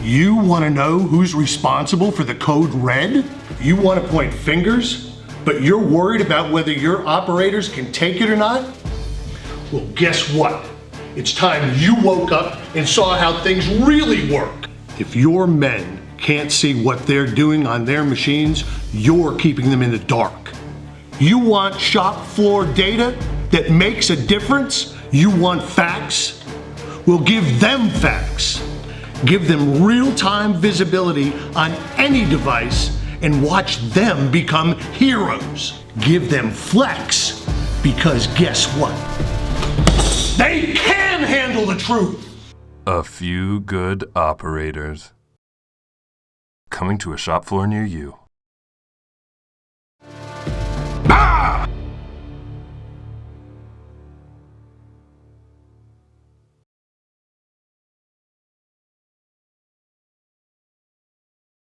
You want to know who's responsible for the code red? You want to point fingers, but you're worried about whether your operators can take it or not? Well, guess what? It's time you woke up and saw how things really work. If your men can't see what they're doing on their machines, you're keeping them in the dark. You want shop floor data that makes a difference? You want facts? Well, give them facts. Give them real-time visibility on any device and watch them become heroes. Give them flex, because guess what? They can handle the truth! A few good operators. Coming to a shop floor near you.